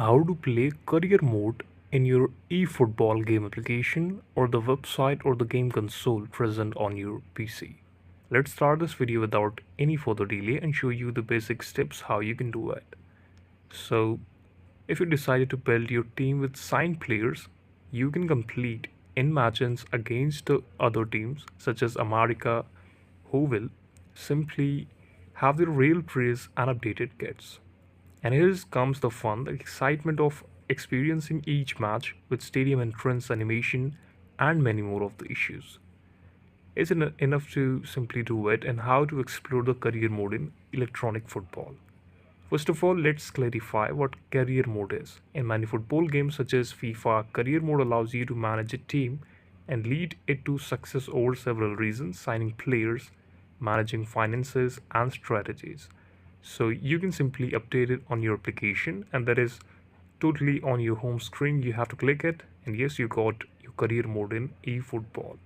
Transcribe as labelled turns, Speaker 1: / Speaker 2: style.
Speaker 1: How to play career mode in your eFootball game application or the website or the game console present on your PC. Let's start this video without any further delay and show you the basic steps how you can do it. So, if you decided to build your team with signed players, you can complete in matches against the other teams such as America who will simply have their real players and updated kits. And here comes the fun, the excitement of experiencing each match with stadium entrance animation and many more of the issues. Isn't enough to simply do it and how to explore the career mode in electronic football. First of all, let's clarify what career mode is. In many football games such as FIFA, career mode allows you to manage a team and lead it to success over several reasons, signing players, managing finances, and strategies. So you can simply update it on your application, and that is totally on your home screen. You have to click it, and yes, you got your career mode in eFootball.